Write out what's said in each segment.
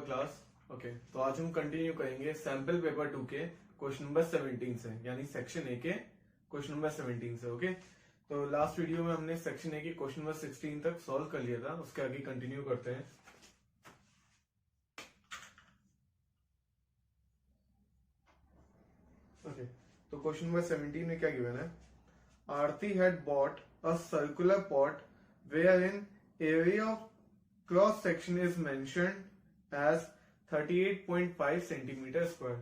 Class. Okay, तो आज हम कंटिन्यू करेंगे सैंपल पेपर 2 के क्वेश्चन नंबर 17 से, यानी सेक्शन ए के क्वेश्चन नंबर 17 से। ओके, तो लास्ट वीडियो में हमने सेक्शन ए के क्वेश्चन नंबर 16 तक सॉल्व कर लिया था, उसके आगे कंटिन्यू करते हैं। ओके, तो क्वेश्चन नंबर 17 में क्या गिवन है? Aarti had bought a circular pot where in area of cross section is mentioned as 38.5 centimetre square.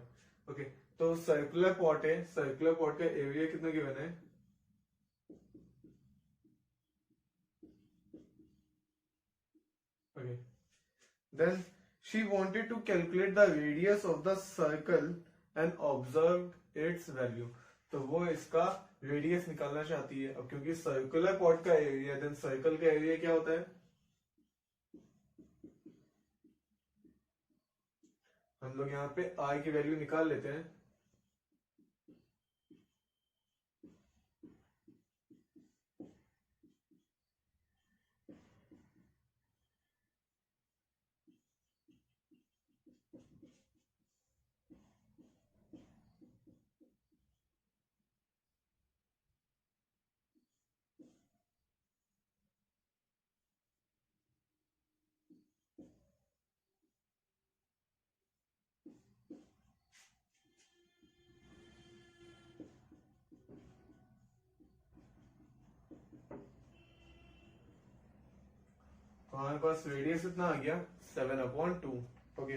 Okay, तो सर्कुलर पॉट है, सर्कुलर पॉट का एरिया कितना गिवन है? Okay, then she wanted to calculate the radius of the circle and observe its value. तो वो इसका radius निकालना चाहती है। अब क्योंकि सर्कुलर पॉट का एरिया, देन सर्कल का एरिया क्या होता है? हम लोग यहाँ पे आई की वैल्यू निकाल लेते हैं। तो हमारे पास रेडियस इतना आ गया 7/2। ओके,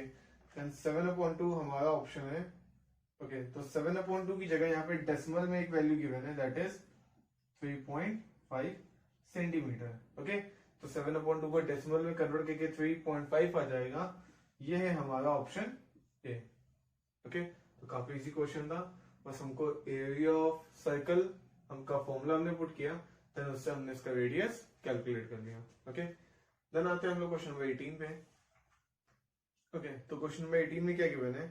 एंड 7/2 हमारा ऑप्शन है। ओके, तो 7/2 की जगह यहाँ पे डेसिमल में एक वैल्यू गिवन है, दैट इज 3.5 सेंटीमीटर। ओके, तो 7/2 को डेसिमल में कन्वर्ट करके 3.5 आ जाएगा। ये है हमारा ऑप्शन ए। ओके, तो काफी इजी क्वेश्चन था, बस हमको एरिया ऑफ सर्कल हमका फॉर्मूला हमने पुट किया, देन उससे हमने इसका रेडियस कैलकुलेट कर लिया। ओके, देन आते हैं हम लोग क्वेश्चन नंबर 18 पे। ओके, तो क्वेश्चन नंबर 18 में क्या गिवन है?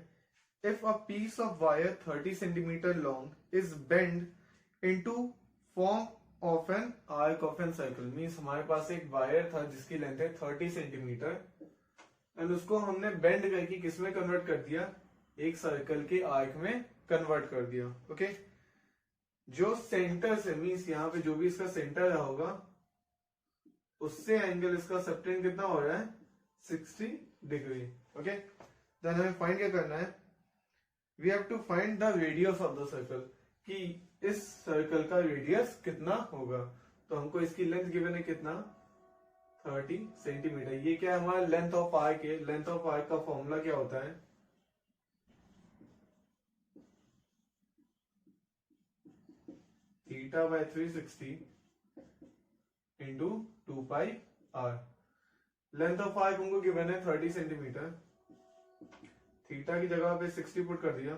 If a piece of wire 30 centimetre long is bend into form of an arc of an circle, means हमारे पास एक वायर था जिसकी लेंथ है 30 सेंटीमीटर एंड उसको हमने बेंड करके किसमें कन्वर्ट कर दिया? एक सर्कल के आर्क में कन्वर्ट कर दिया। ओके, जो सेंटर से, मींस यहाँ पे जो भी इसका सेंटर रहा होगा उससे एंगल इसका सबटेंड कितना हो रहा है? 60 डिग्री। ओके, देन हमें फाइंड क्या करना है? We have to find the radius of the circle, कि इस सर्कल का रेडियस कितना होगा। तो हमको इसकी लेंथ गिवन है कितना? 30 सेंटीमीटर। ये क्या है? हमारा लेंथ ऑफ आर्क है। लेंथ ऑफ आर्क का फॉर्मूला क्या होता है? Theta by 360 into 2 pi R. Length of arc हमको गिवन है 30 सेंटीमीटर, थीटा की जगह पे 60 पुट कर दिया।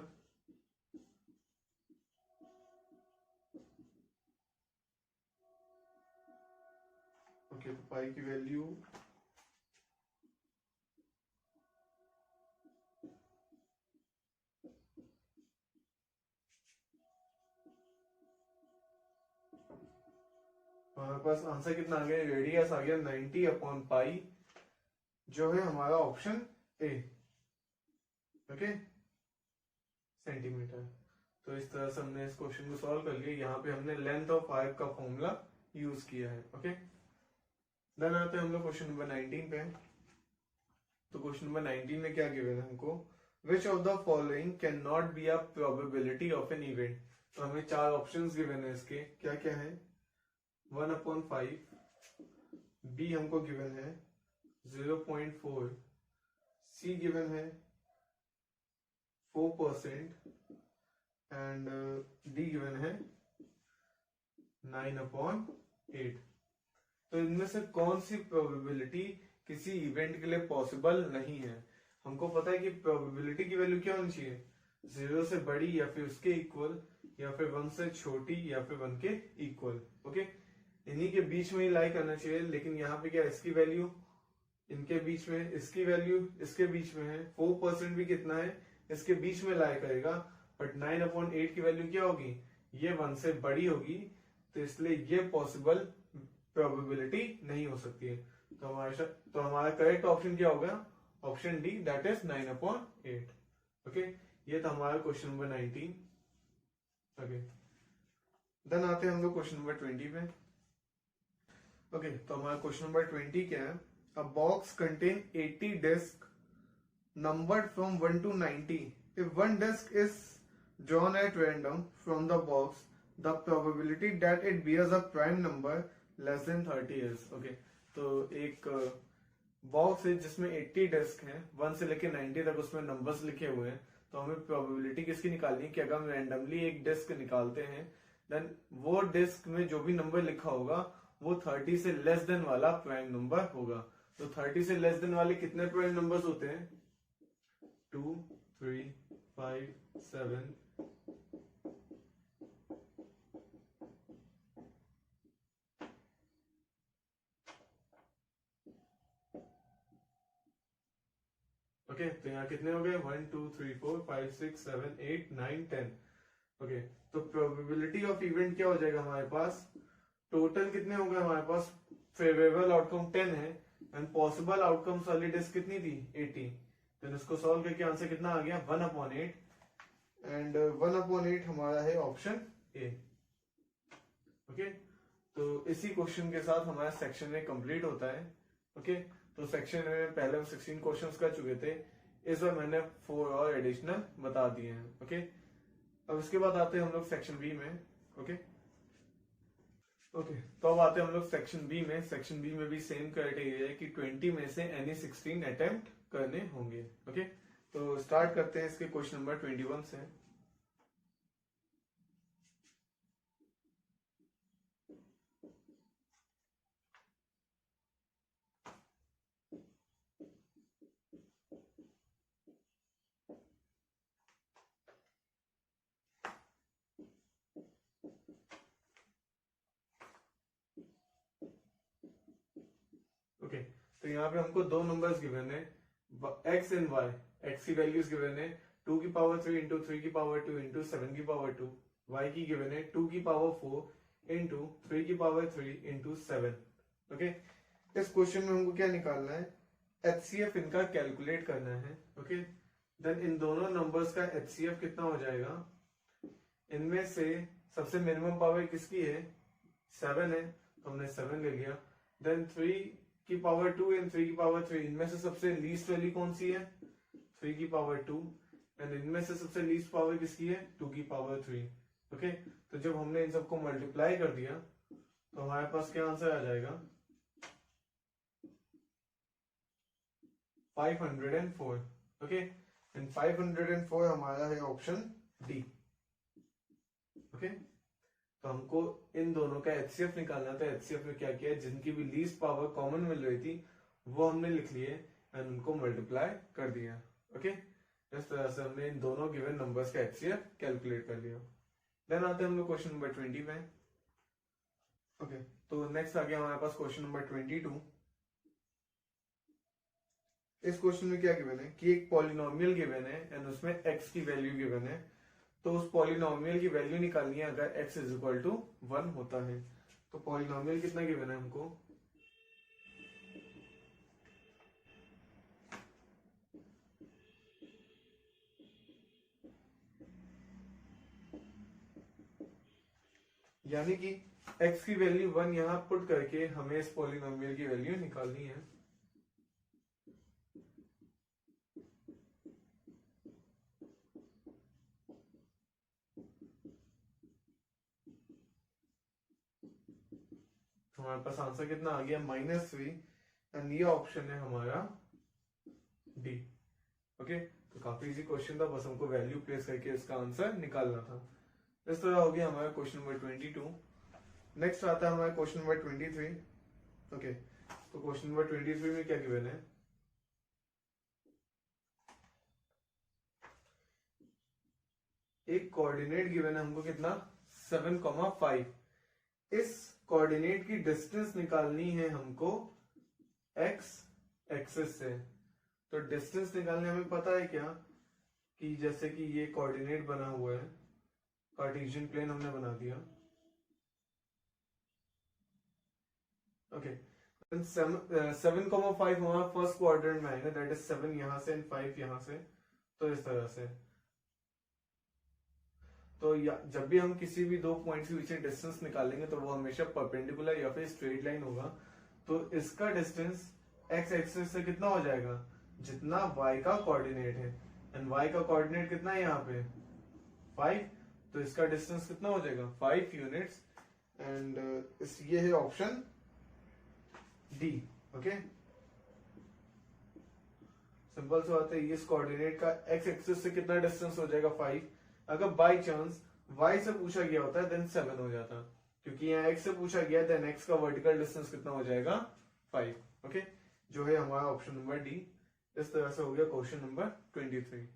ओके, तो पाई की वैल्यू हमारे पास आंसर कितना आ गया? रेडियस आ गया 90/पाई, जो है हमारा ऑप्शन ए। Okay, centimetre. तो इस तरह से हमने इस क्वेश्चन को सॉल्व कर लिया। यहाँ पे हमने लेंथ ऑफ आर्क का फॉर्मूला यूज किया है। ओके, देन आते हैं हम लोग क्वेश्चन नंबर 19 पे। तो क्वेश्चन नंबर 19 में क्या गिवन है हमको? Which of the following can not be a probability of an event. तो हमें 4 ऑप्शंस गिवन है इसके, क्या क्या है? 1/5, बी हमको गिवन है 0.4, सी गिवन है 4% एंड डी गिवन है 9/8। तो इनमें से कौन सी प्रोबेबिलिटी किसी इवेंट के लिए पॉसिबल नहीं है? हमको पता है कि प्रोबेबिलिटी की वैल्यू क्या होनी चाहिए? 0 से बड़ी या फिर उसके इक्वल, या फिर 1 से छोटी या फिर 1 के इक्वल। ओके, इन्हीं के बीच में ही लाई करना चाहिए। लेकिन यहाँ पे क्या, इसकी वैल्यू इनके बीच में, इसकी वैल्यू इसके बीच में है, 4% भी कितना है? इसके बीच में लाई करेगा। बट 9/8 की वैल्यू क्या होगी? ये 1 से बड़ी होगी, तो इसलिए ये पॉसिबल प्रोबेबिलिटी नहीं हो सकती है। तो हमारा करेक्ट ऑप्शन क्या होगा? Option D that is 9/8। Okay, ये था हमारा क्वेश्चन नंबर 19। ओके, देन आते हैं हम लोग क्वेश्चन नंबर 20 पे। ओके, तो हमारा क्वेश्चन नंबर 20 क्या है? A box contain 80 disc numbered from 1 to 90. If one disk is drawn at random from the box, the probability that it bears a prime number less than 30 is. Okay, तो एक box है जिसमें 80 disc हैं, 1 से लेके 90 तक उसमें numbers लिखे हुए हैं। तो हमें प्रोबेबिलिटी किसकी निकालनी है कि अगर हम रैंडमली एक डिस्क निकालते हैं, देन वो डिस्क में जो भी नंबर लिखा होगा वो 30 से लेस देन वाला प्राइम नंबर होगा। तो 30 से लेस देन वाले कितने प्राइम नंबर्स होते हैं? 2, 3, 5, 7, ओके, तो यहाँ कितने हो गए? 1, 2, 3, 4, 5, 6, 7, 8, 9, 10। ओके, तो प्रोबेबिलिटी ऑफ इवेंट क्या हो जाएगा हमारे पास? टोटल कितने हो गए हमारे पास? फेवरेबल आउटकम 10 है एंड पॉसिबल आउटकम्स वाली डिस्क कितनी थी? 80। तो इसको सॉल्व करके आंसर कितना आ गया? 1/8। एंड 1/8 हमारा है ऑप्शन ए। ओके, तो इसी क्वेश्चन के साथ हमारा सेक्शन में कंप्लीट होता है। ओके, तो सेक्शन में पहले हम 16 क्वेश्चंस कर चुके थे, इस बार मैंने 4 और एडिशनल बता दिए हैं। ओके, अब इसके बाद आते हैं हम लोग सेक्शन बी में। ओके, तो अब आते हैं हम लोग सेक्शन बी में। सेक्शन बी में भी सेम क्राइटेरिया है कि 20 में से एनी 16 अटेम्प्ट करने होंगे। ओके, तो स्टार्ट करते हैं इसके क्वेश्चन नंबर 21 से। ओके, तो यहाँ पे हमको दो नंबर्स गिवन है, x एंड y। x की वैल्यूज गिवन है 2 की पावर 3 इंटू 3 की पावर 2 इंटू 7 की पावर 2। y की गिवन है 2 की पावर 4 इंटू 3 की पावर 3 इंटू 7। ओके, इस क्वेश्चन में हमको क्या निकालना है? HCF इनका कैलकुलेट करना है। ओके, देन इन दोनों नंबर्स का HCF कितना हो जाएगा? इनमें से सबसे मिनिमम पावर किसकी है? 7 है, तो हमने 7 ले लिया। देन 3 की पावर 2 एंड 3 की पावर 3, इनमें से सबसे लीस्ट वैल्यू कौन सी है? 3 की पावर 2। एंड इनमें से सबसे लीस्ट पावर किसकी है? 2 की पावर 3। ओके, तो जब हमने इन सबको मल्टीप्लाई कर दिया तो हमारे पास क्या आंसर आ जाएगा? 504। ओके, एंड 504 हमारा है ऑप्शन डी। ओके, तो हमको इन दोनों का HCF निकालना था। HCF में क्या किया है? जिनकी भी लीस्ट पावर कॉमन मिल रही थी वो हमने लिख लिए एंड उनको मल्टीप्लाई कर दिया। ओके, इस तरह से हमने इन दोनों गिवन नंबर्स का HCF कैलकुलेट कर लिया। देन आते हैं हम लोग क्वेश्चन नंबर 20 में। ओके, तो नेक्स्ट आ गया हमारे पास क्वेश्चन नंबर 22। इस क्वेश्चन में क्या गिवन है कि एक पॉलिनोमियल गिवन है एंड उसमें x की वैल्यू गिवन है। तो उस पॉलिनोमियल की वैल्यू निकालनी है अगर x इज इक्वल टू 1 होता है। तो पॉलिनोमियल कितना गिवन है हमको? यानी कि x की वैल्यू 1 यहां पुट करके हमें इस पॉलिनोमियल की वैल्यू निकालनी है। हमारे पास आंसर कितना आ गया? -3। एंड ये ऑप्शन है हमारा डी। ओके, तो काफी इजी क्वेश्चन था, बस हमको वैल्यू प्लेस करके इसका आंसर निकालना था। इस तरह हो गया हमारा क्वेश्चन नंबर 22। नेक्स्ट आता है हमारा क्वेश्चन नंबर 23। ओके, तो क्वेश्चन नंबर 23 में क्या गिवन है? एक कोऑर्डिनेट गिवन है हमको कितना? 7,5। इस कोऑर्डिनेट की डिस्टेंस निकालनी है हमको x एक्सिस से। तो डिस्टेंस निकालने हमें पता है क्या कि जैसे कि ये कोऑर्डिनेट बना हुआ है, कार्टेशियन प्लेन हमने बना दिया। ओके, 7,5 हमारा फर्स्ट क्वाड्रेंट में आएगा, दैट इज 7 यहाँ से एंड 5 यहाँ से। तो इस तरह से तो जब भी हम किसी भी दो पॉइंट्स के बीच में डिस्टेंस निकालेंगे तो वो हमेशा परपेंडिकुलर या फिर स्ट्रेट लाइन होगा। तो इसका डिस्टेंस एक्स एक्सिस से कितना हो जाएगा, जितना y का कोऑर्डिनेट है, एंड y का कोऑर्डिनेट कितना है यहाँ पे 5, तो इसका डिस्टेंस कितना हो जाएगा 5 यूनिट्स। एंड ये है ऑप्शन डी। ओके, सिंपल सा बात है, इस कोऑर्डिनेट का एक्स एक्सिस से कितना डिस्टेंस हो जाएगा 5। अगर बाई चांस y से पूछा गया होता है देन 7 हो जाता, क्योंकि यहाँ x से पूछा गया देन x का वर्टिकल डिस्टेंस कितना हो जाएगा 5। ओके, जो है हमारा ऑप्शन नंबर डी। इस तरह से हो गया question number 23।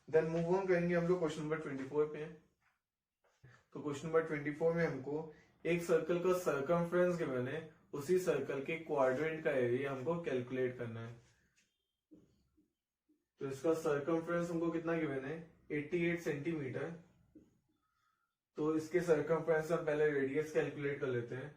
Then move on करेंगे हम लोग क्वेश्चन नंबर 24 पे। तो क्वेश्चन नंबर 24 में हमको एक सर्कल का सर्कमफ्रेंस गिवन है, उसी सर्कल के क्वाड्रेंट का एरिया हमको कैलकुलेट करना है। तो इसका सर्कमफ्रेंस हमको कितना गिवन है 88 सेंटीमीटर। तो इसके सर्कमफ्रेंस हम पहले रेडियस कैलकुलेट कर लेते हैं।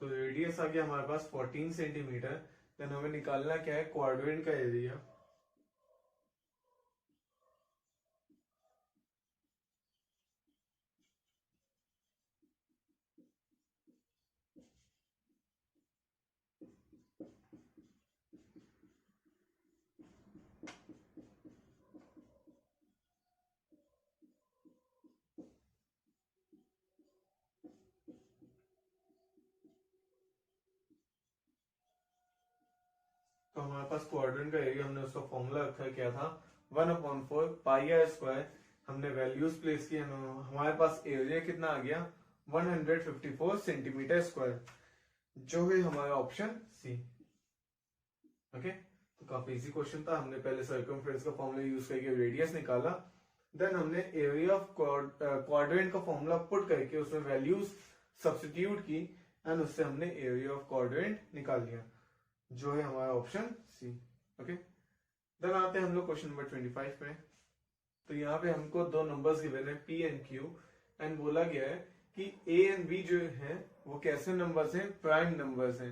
तो रेडियस आ गया हमारे पास 14 सेंटीमीटर। देन हमें निकालना क्या है क्वाड्रेंट का एरिया। तो हमारे पास क्वाड्रेंट का एरिया, हमने उसका फॉर्मूला रखा क्या था 1/4 पाई आर स्क्वायर। हमने वैल्यूज प्लेस किए, हमारे पास एरिया कितना आ गया 154 सेंटीमीटर स्क्वायर, जो है हमारा ऑप्शन सी। ओके, तो काफी इजी क्वेश्चन था। हमने पहले सर्कमफ्रेंस का फॉर्मूला यूज करके रेडियस निकाला, देन हमने एरिया ऑफ क्वाड्रेंट का फॉर्मूला पुट करके उसमें वैल्यूज सब्स्टिट्यूट की एंड उससे हमने एरिया ऑफ क्वाड्रेंट निकाल लिया, जो है हमारा ऑप्शन सी। ओके, देन आते हैं हम लोग क्वेश्चन नंबर 25 पे। तो यहाँ पे हमको दो नंबर्स गिवन है पी एंड क्यू, एंड बोला गया है कि ए एंड बी जो है वो कैसे नंबर्स हैं, प्राइम नंबर्स हैं।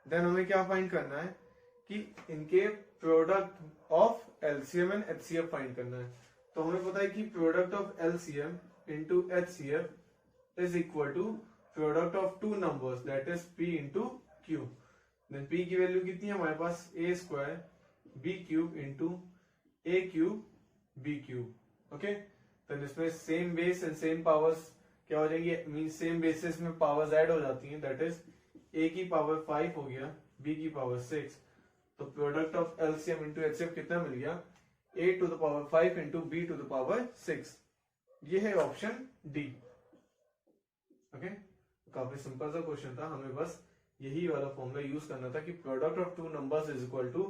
देन हमें क्या फाइंड करना है कि इनके product of LCM and HCF find करना है। तो हमें पता है कि product of LCM into HCF is equal to product of two numbers, that is P into Q. Then P की वैल्यू कितनी है हमारे पास A square B cube into A cube B cube. Okay, तो इसमें same base and same powers क्या हो जाएंगे, मीन सेम बेसिस में पावर्स ऐड हो जाती हैं, दैट इज ए की पावर 5 हो गया बी की पावर 6। तो product of LCM into HCF कितना मिल गया A to the power 5 into B to the power 6। ये है ऑप्शन डी। ओके, काफी सिंपल सा क्वेश्चन था, हमें बस यही वाला फॉर्मूला यूज करना था कि product of two numbers is equal to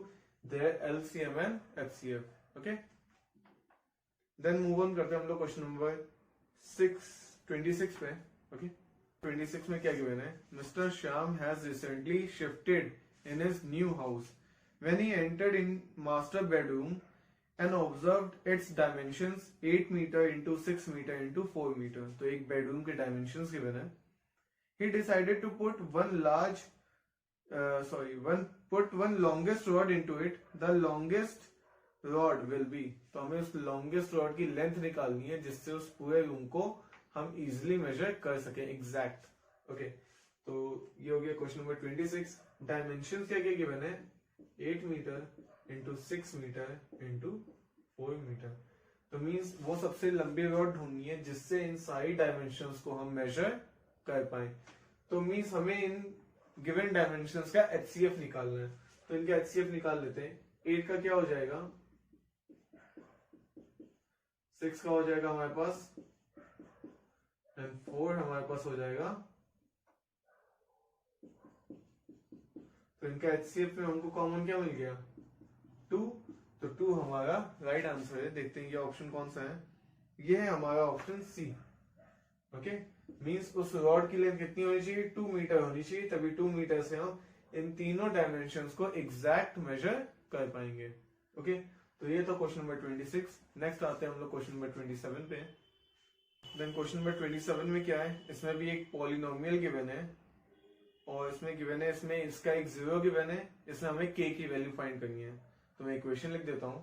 their LCM and HCF. Okay, then move on करते हैं हम लोग क्वेश्चन नंबर 26 पे। ओके, 26 में क्या गिवन है, mister Shyam has recently shifted in his new house. When he entered in master bedroom and observed its dimensions 8 meter into 6 meter into 4 meter। तो एक बेडरूम के डायमेंशंस गिवन है। He decided to put one longest rod into it. The longest rod will be, तो हमें उस longest rod की length निकालनी है जिससे उस पूरे रूम को हम इजिली मेजर कर सके एग्जैक्ट। ओके, तो ये हो गया क्वेश्चन नंबर 26। डायमेंशन क्या क्या गिवन है 8 metre into 6 metre into 4 metre. तो मीन्स वो सबसे लंबी रॉड ढूंढनी है जिससे इन सारी डायमेंशंस को हम मेजर कर पाए। तो मीन्स हमें इन गिवन डायमेंशंस का एचसीएफ निकालना है, तो इनका एचसीएफ निकाल लेते हैं। 8 का क्या हो जाएगा 6 का हो जाएगा हमारे पास, एंड 4 हमारे पास हो जाएगा। तो इनका एचसीएफ में हमको कॉमन क्या मिल गया 2। तो 2 हमारा राइट आंसर है। देखते हैं ये ऑप्शन कौन सा है, ये है हमारा ऑप्शन सी। ओके, मींस उस रॉड की लेंथ कितनी होनी चाहिए 2 मीटर होनी चाहिए, तभी 2 मीटर से हम इन तीनों डायमेंशंस को एग्जैक्ट मेजर कर पाएंगे। ओके, तो ये था क्वेश्चन नंबर 26। नेक्स्ट आते हैं हम लोग क्वेश्चन नंबर 27 पे। देन क्वेश्चन नंबर 27 में क्या है, इसमें भी एक पॉलिनोमियल गिवन है और इसमें गिवन है, इसमें इसका एक जीरो गिवन है, इसमें हमें के की वैल्यू फाइंड करनी है। तो मैं इक्वेशन लिख देता हूं।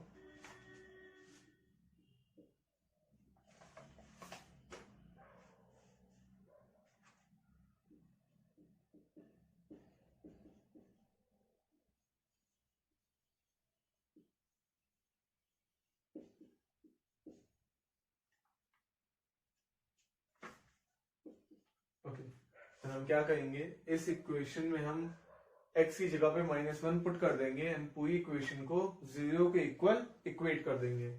ओके, तो हम क्या करेंगे, इस इक्वेशन में हम x की जगह पे -1 पुट कर देंगे एंड पूरी इक्वेशन को जीरो के इक्वल इक्वेट कर देंगे।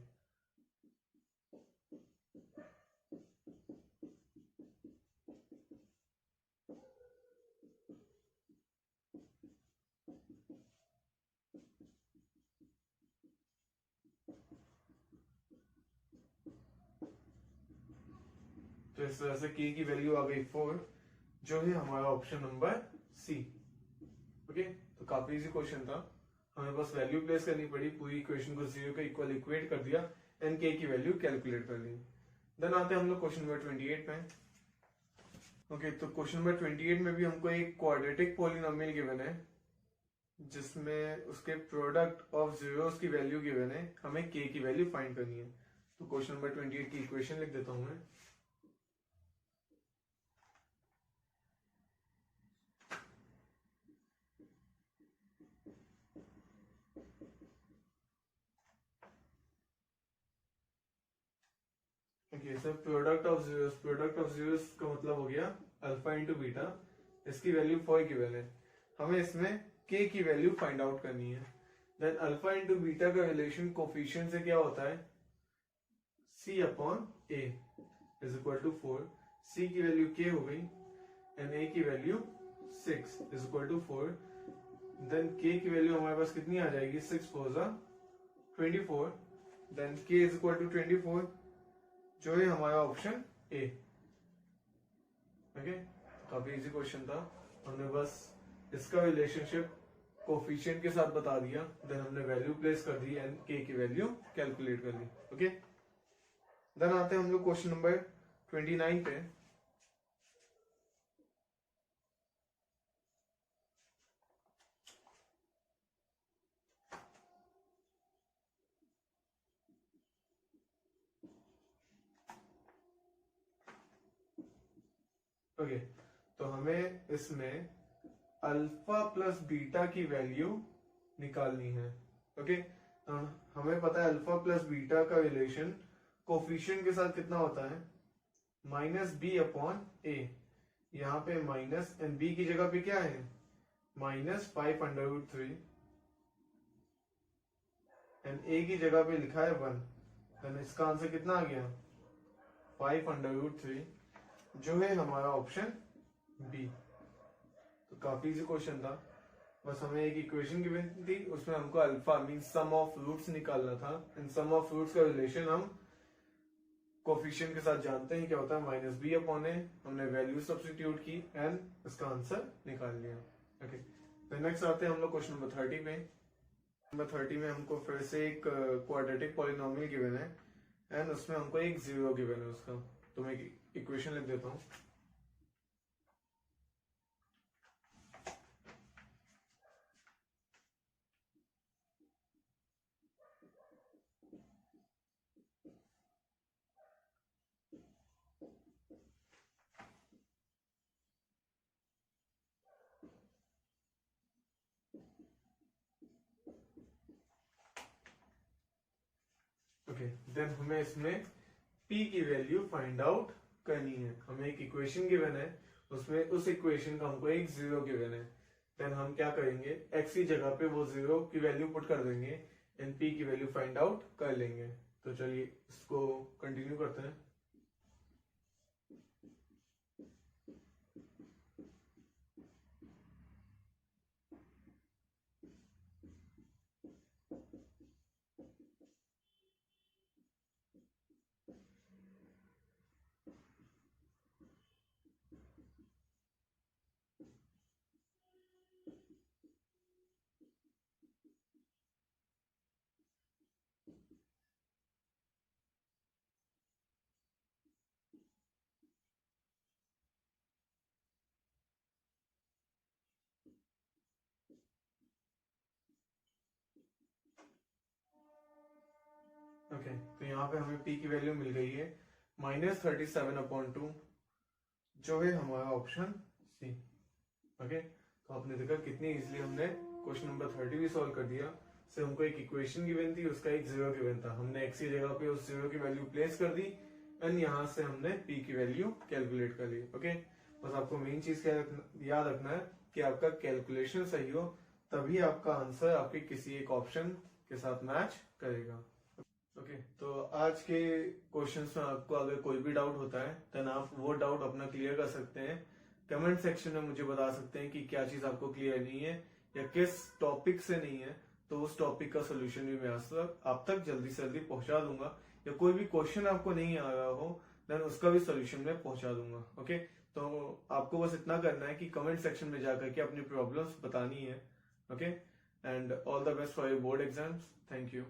तो इस तरह से k की वैल्यू आ गई 4, जो है हमारा ऑप्शन नंबर सी। ओके, तो काफी इजी क्वेश्चन था, हमें बस वैल्यू प्लेस करनी पड़ी, पूरी इक्वेशन को जीरो के इक्वल इक्वेट कर दिया एंड k की वैल्यू कैलकुलेट कर ली। देन आते हैं हम लोग क्वेश्चन नंबर 28 पे। ओके, तो क्वेश्चन नंबर 28 में भी हमको एक क्वाड्रेटिक पॉलिनोमियल गिवन है जिसमें उसके प्रोडक्ट ऑफ जीरोस की वैल्यू गिवन है, हमें k की वैल्यू फाइंड करनी है। तो क्वेश्चन नंबर 28 की इक्वेशन लिख देता हूं मैं। Okay sir, product of zeros का मतलब हो गया अल्फा इंटू बीटा, इसकी वैल्यू 4 गिवन है, हमें इसमें k की वैल्यू फाइंड आउट करनी है। देन अल्फा इंटू बीटा का रिलेशन कोफिशिएंट से क्या होता है, c upon a is equal to 4। c की वैल्यू k हो गई एंड a की value 6 is equal to 4। Then k की वैल्यू हमारे पास कितनी आ जाएगी, 6 4 24। Then k is equal to 24, जो है हमारा ऑप्शन ए। ओके, काफी इजी क्वेश्चन था, हमने बस इसका रिलेशनशिप कोफिशिएंट के साथ बता दिया, देन हमने वैल्यू प्लेस कर दी एंड के की वैल्यू कैलकुलेट कर ली। ओके, देन आते हैं हम लोग क्वेश्चन नंबर 29 पे। ओके, तो हमें इसमें अल्फा प्लस बीटा की वैल्यू निकालनी है। ओके, तो हमें पता है अल्फा प्लस बीटा का रिलेशन कोफिशिएंट के साथ कितना होता है, -b अपॉन a। यहाँ पे माइनस एंड b की जगह पे क्या है, -5√3 एंड a की जगह पे लिखा है 1। देन इसका आंसर कितना आ गया, 5√3, जो है हमारा ऑप्शन बी। तो काफी इजी क्वेश्चन था, बस हमें एक इक्वेशन गिवन थी, उसमें हमको alpha mean sum of roots निकालना था। इन सम ऑफ रूट्स का रिलेशन हम कोफिशिएंट के साथ जानते हैं क्या होता है, -b अपॉन a। हमने वैल्यू सब्स्टिट्यूट की एंड इसका आंसर निकाल लिया। ओके, तो नेक्स्ट आते हैं हम लोग क्वेश्चन नंबर 30 पे। नंबर 30 में हमको फिर से एक क्वाड्रेटिक पॉलिनोमियल गिवन है एंड उसमें हमको एक जीरो गिवन है उसका। तो मैं इक्वेशन लिख देता हूँ। ओके, देन हमें इसमें p की वैल्यू फाइंड आउट करनी है। हमें एक इक्वेशन गिवन है, उसमें उस इक्वेशन का हमको एक जीरो गिवन है। देन हम क्या करेंगे, x की जगह पे वो जीरो की वैल्यू पुट कर देंगे एंड p की वैल्यू फाइंड आउट कर लेंगे। तो चलिए इसको कंटिन्यू करते हैं। ओके, तो यहाँ पे हमें p की वैल्यू मिल गई है -37/2, जो है हमारा ऑप्शन सी। ओके, तो आपने देखा कितनी इजीली हमने क्वेश्चन नंबर 30 भी सॉल्व कर दिया। से हमको एक इक्वेशन गिवन थी, उसका एक जीरो गिवन था, हमने x की जगह पे उस जीरो की वैल्यू प्लेस कर दी एंड यहाँ से हमने p की वैल्यू कैलकुलेट कर ली। ओके, बस आपको मेन चीज क्या याद रखना है कि आपका कैलकुलेशन सही हो, तभी आपका आंसर आपके किसी एक ऑप्शन के साथ मैच करेगा। ओके, तो आज के क्वेश्चंस में आपको अगर कोई भी डाउट होता है देन आप वो डाउट अपना क्लियर कर सकते हैं। कमेंट सेक्शन में मुझे बता सकते हैं कि क्या चीज आपको क्लियर नहीं है या किस टॉपिक से नहीं है, तो उस टॉपिक का सोल्यूशन भी मैं आप तक जल्दी से जल्दी पहुंचा दूंगा। या कोई भी क्वेश्चन आपको नहीं आ रहा हो देन उसका भी सोल्यूशन मैं पहुंचा दूंगा। ओके, तो आपको बस इतना करना है कि कमेंट सेक्शन में जाकर के अपनी प्रॉब्लम्स बतानी है। Okay, and all the best for your board exams. Thank you.